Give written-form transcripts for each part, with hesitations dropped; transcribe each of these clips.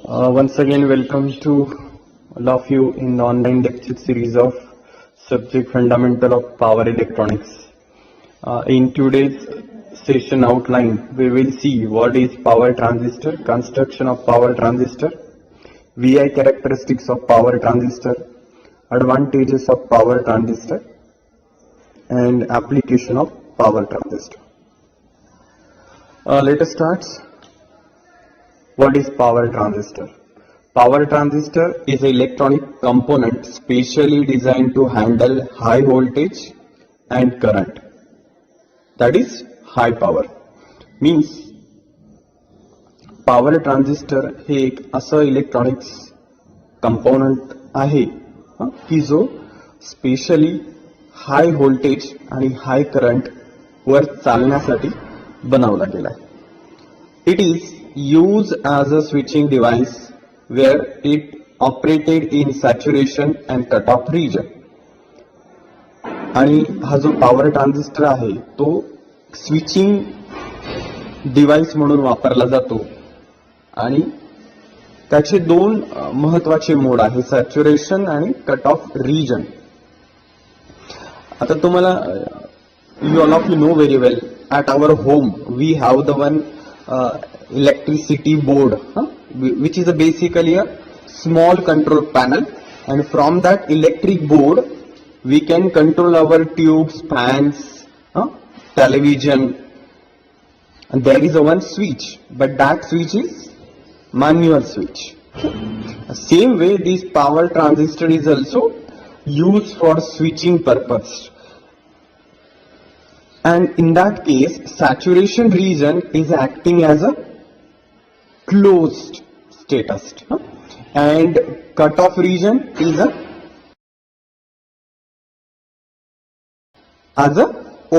Once again, welcome to all of you in the online lecture series of subject fundamental of power electronics. In today's session outline, we will see what is power transistor, construction of power transistor, VI characteristics of power transistor, advantages of power transistor, and application of power transistor. Let us start. What is power transistor? Power transistor is an electronic component specially designed to handle high voltage and current. That is high power. Means power transistor हे एक असं electronics component आहे की जो specially high voltage आणि high current वर चालण्यासाठी बनवला गेला आहे. It is used as a switching device where it operated in saturation and cutoff region. आणि हा जो पॉवर ट्रान्झिस्टर आहे तो स्विचिंग डिव्हाइस म्हणून वापरला जातो आणि त्याचे दोन महत्वाचे मोड आहे, सॅच्युरेशन आणि कट ऑफ रिजन. आता तुम्हाला you all of you know very well, at our home we have the one electricity board, which is basically a small control panel, and from that electric board we can control our tubes, fans, television, and there is a one switch, but that switch is manual switch. Same way this power transistor is also used for switching purpose. And in that case, saturation region is acting as a closed status, and cutoff region is as a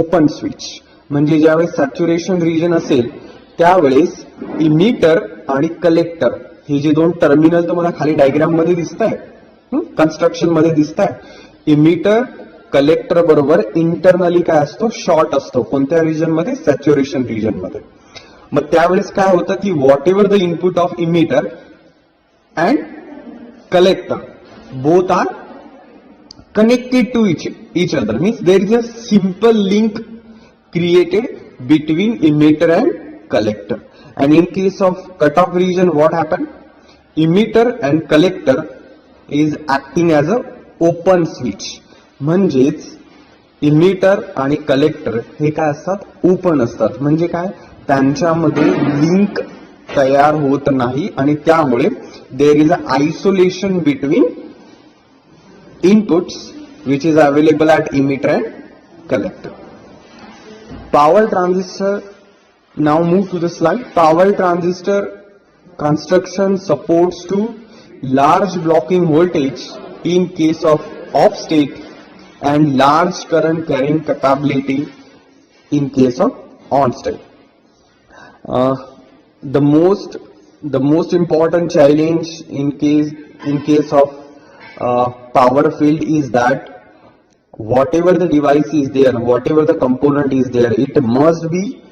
open switch. म्हणजे ज्यावेळेस saturation region असेल त्यावेळेस emitter आणि collector हे जे दोन terminal तुम्हाला खाली diagram मध्ये दिसत आहे, कन्स्ट्रक्शन मध्ये दिसत आहे, इमिटर कलेक्टर बरोबर इंटरनली काय असतो, शॉर्ट असतो. कोणत्या रिजन मध्ये? सॅच्युरेशन रिजन मध्ये. मग त्यावेळेस काय होतं की whatever the input of emitter and collector both are connected to each other, means there is a simple link created between emitter and collector. And in case of cutoff region, what happened? Emitter and collector is acting as a open switch. म्हणजेच emitter आणि collector हे काय असतात, open असतात. म्हणजे काय, त्यांच्यामध्ये link तयार होत नाही आणि त्यामुळे there is a isolation between inputs which is available at emitter and collector. Power transistor, now move to the slide. Power transistor construction supports to large blocking voltage in case of off state and large current carrying capability in case of on state. The most important challenge in case of power field is that whatever the device is there, whatever the component is there, it must be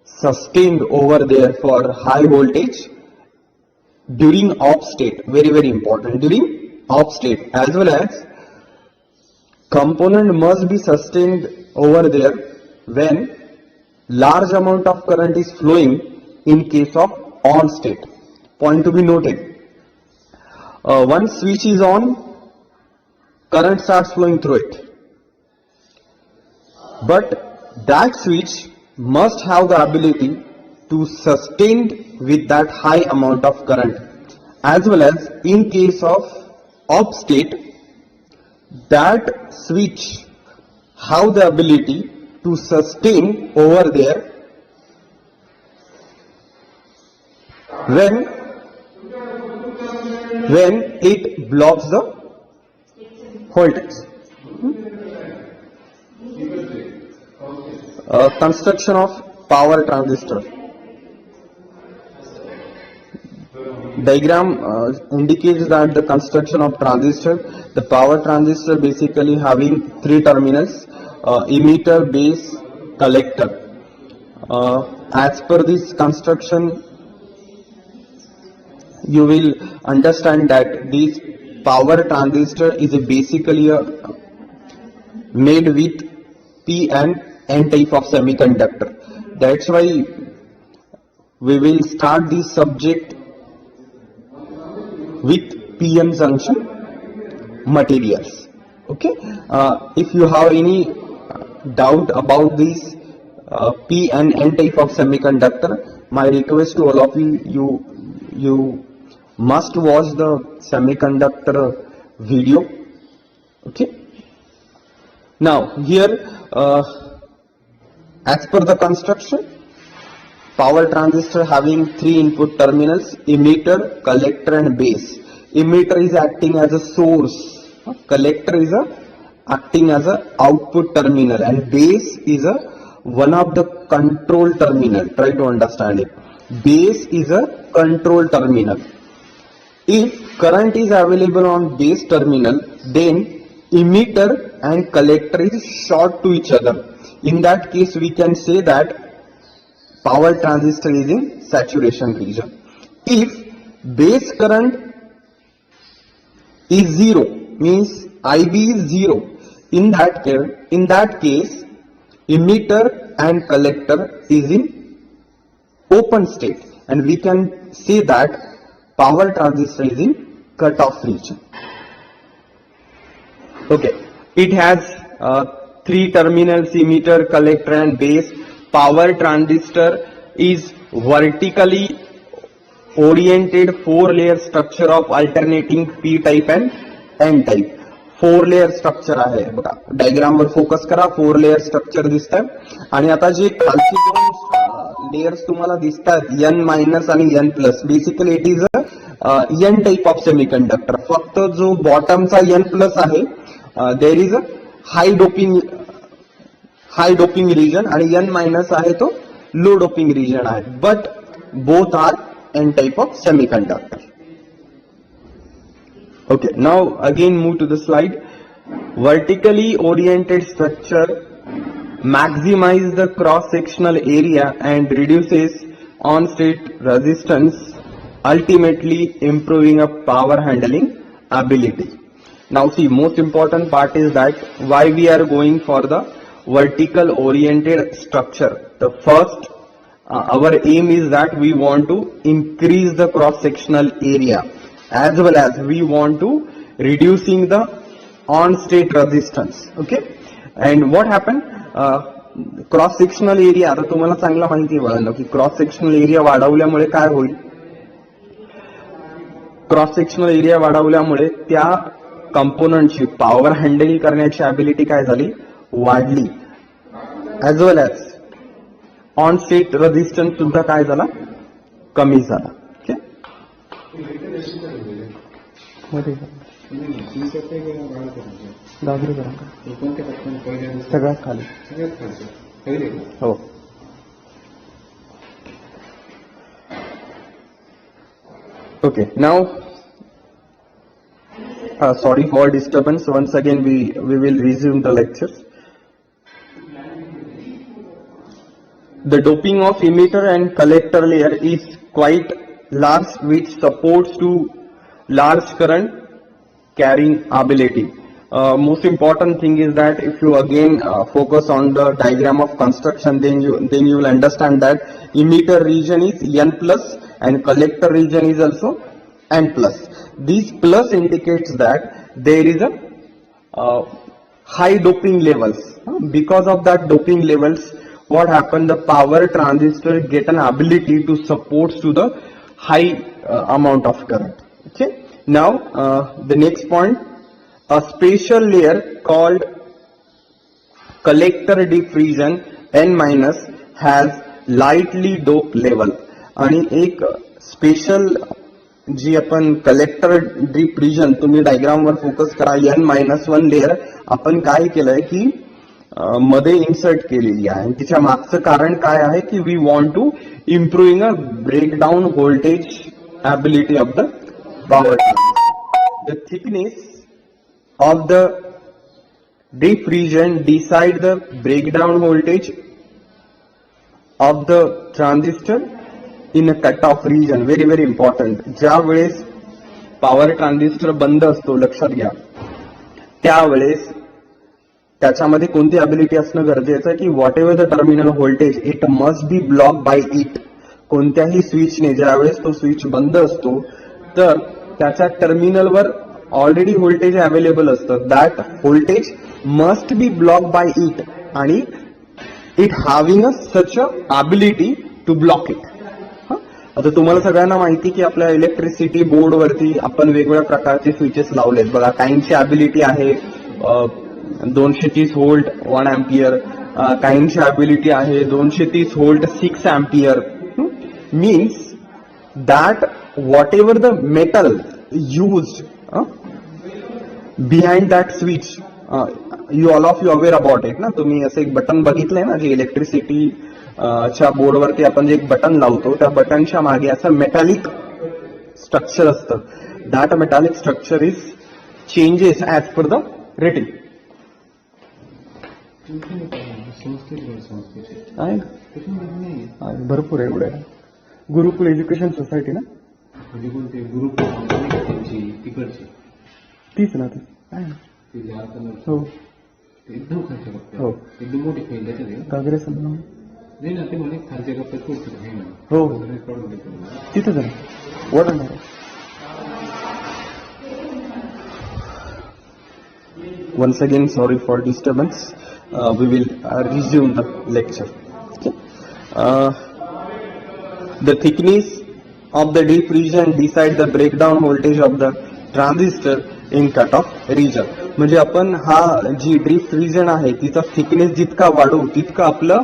sustained over there for high voltage during off state. Very important, during off state, as well as component must be sustained over there when large amount of current is flowing in case of on state. Point to be noted. Once switch is on, current starts flowing through it, but that switch must have the ability to sustain with that high amount of current, as well as in case of off state, that switch have the ability to sustain over there when it blocks the voltage. Construction of power transistor. Diagram indicates that the construction of transistor, the power transistor basically having three terminals, emitter, base, collector. As per this construction, you will understand that this power transistor is basically made with P and N type of semiconductor. That's why we will start this subject with PN junction materials. Okay, if you have any doubt about this P and N type of semiconductor, my request to all of you must watch the semiconductor video. Okay, now here as per the construction, power transistor having 3 input terminals: emitter, collector and base. Emitter is acting as a source, collector is acting as a output terminal, and base is one of the control terminal. Try to understand it. Base is a control terminal. If current is available on base terminal, then emitter and collector is short to each other. In that case, we can say that power transistor is in saturation region. If base current is 0, means IB is 0, in that case emitter and collector is in open state, and we can say that power transistor is in cutoff region. Okay, it has 3 terminals: emitter, collector and base. Power transistor is vertically oriented 4-layer structure of alternating P type and N type. 4-layer structure आहे बघा, diagram वर focus करा. 4-layer structure दिसतंय. आणि आता जे खालची 2 layers तुम्हाला दिसतात, N minus आणि N plus, basically it is N type of semiconductor. फक्त जो बॉटमचा N प्लस आहे, there is a high doping region, आणि N मायनस आहे तो लो डोपिंग रिजन आहे. But both are N type of semiconductor. Okay, now again move to the slide. Vertically oriented structure maximize the cross-sectional area and reduces on-state resistance, ultimately improving a power handling ability. Now see, most important part is that why we are going for the vertical oriented structure. The first, our aim is that we want to increase the cross-sectional area, as well as we want to reducing the on-state resistance. Okay, and what happened? Cross sectional area, आता तुम्हाला चांगला माहिती आहे की cross sectional area वाढवल्यामुळे काय होईल. Cross sectional area वाढवल्यामुळे त्या कंपोनंटची power handle करण्याची ॲबिलिटी काय झाली, वाढली. As well as on state resistance सुद्धा काय झाला, कमी झाला. ओके, सगळ्यात खाली. हो, okay. Now sorry for disturbance. Once again we will resume the lecture. The doping of emitter and collector layer is quite large, which supports to large current carrying ability. Most important thing is that if you again focus on the diagram of construction, then you will understand that emitter region is N plus and collector region is also N plus. This plus indicates that there is a high doping levels. Because of that doping levels, what happened? The power transistor get an ability to support to the high amount of current. Okay. Now the next point, a special layer called collector dip region N minus has lightly doped level. आणि एक special जी आपण collector drip region, तुम्ही diagram वर focus करा, N-1 layer आपण काय केलंय की मध्ये इन्सर्ट केलेली आहे. आणि तिच्या मागचं कारण काय आहे की we want to improving a breakdown voltage ability of the power transistor. The thickness of the dip region decide the breakdown voltage of the transistor in a cut off region, very very important. ज्या वेळेस power transistor बंद असतो, लक्षात घ्या, त्यावेळेस त्याच्यामध्ये कोणती ability असणं गरजेचं आहे की whatever the terminal voltage it must be block by it. कोणत्याही स्विचने ज्यावेळेस तो स्विच बंद असतो तर त्याच्या टर्मिनलवर ऑलरेडी व्होल्टेज अवेलेबल असतं. That voltage must be block by it आणि it having a such a ability to block it. आता तुम्हाला सगळ्यांना माहिती की आपल्या इलेक्ट्रिसिटी बोर्डवरती आपण वेगवेगळ्या प्रकारचे स्विचेस लावलेत बघा. काहींची ॲबिलिटी आहे 230 व्होल्ट 1 अँपियर, काहींची ॲबिलिटी आहे 230 volt 6 ampere. Means that what ever the metal used behind that switch, you all of you aware about it ना. तुम्ही असं एक बटन बघितलंय ना, जे इलेक्ट्रिसिटी च्या बोर्डवरती आपण जे एक बटन लावतो त्या बटनच्या मागे असं मेटॅलिक स्ट्रक्चर असतं. That metallic structure is changes as per the rating. आहे ना, भरपूर आहे एवढे. गुरुकुल एज्युकेशन सोसायटी ना, तीच ना ती आहे ना. हो हो कागरे सर नाही ना, ते म्हणे खालच्या कप्प्यात पोहोचतो. हो तिथेच आहे वडणार. Once again, sorry for disturbance. We will resume the lecture. Okay. The thickness of the dip region decide the breakdown voltage of the transistor in cutoff region. म्हणजे आपण हा जी ड्रिफ्ट रिजन आहे तिचा थिकनेस जितका वाढवू तितका आपलं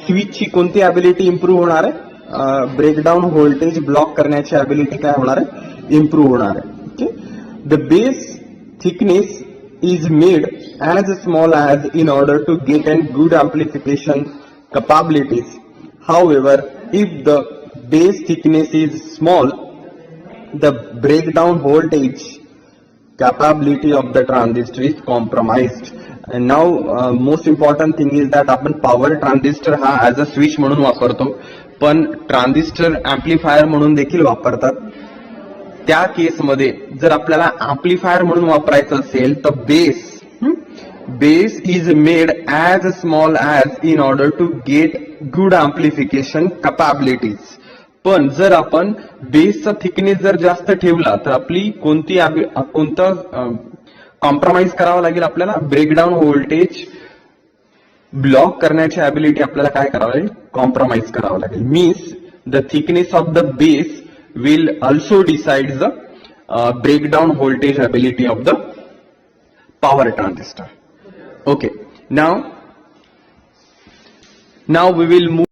स्विचची कोणती ॲबिलिटी इम्प्रूव्ह होणार आहे, ब्रेकडाऊन व्होल्टेज ब्लॉक करण्याची ॲबिलिटी काय होणार आहे, इम्प्रूव्ह होणार आहे. Okay. The base thickness is made as small as in order to get a good amplification capabilities. However, if the base thickness is small, the breakdown voltage capability of the transistor is compromised. And now most important thing is that आपण power transistor हा as a switch म्हणून वापरतो, पण transistor amplifier म्हणून देखील वापरतात. त्या केसमध्ये जर आपल्याला एम्प्लिफायर म्हणून वापरायचं असेल तर base is made as small as in order to get good amplification capabilities. पण जर आपण बेसचा थिकनेस जर जास्त ठेवला तर आपली कोणतं कॉम्प्रोमाइज करावं लागेल आपल्याला, ब्रेकडाऊन व्होल्टेज ब्लॉक करण्याची ॲबिलिटी आपल्याला काय करावं लागेल, कॉम्प्रोमाइज करावं लागेल. Means the thickness of the base will also decide the breakdown voltage ability of the power transistor. Okay, now we will move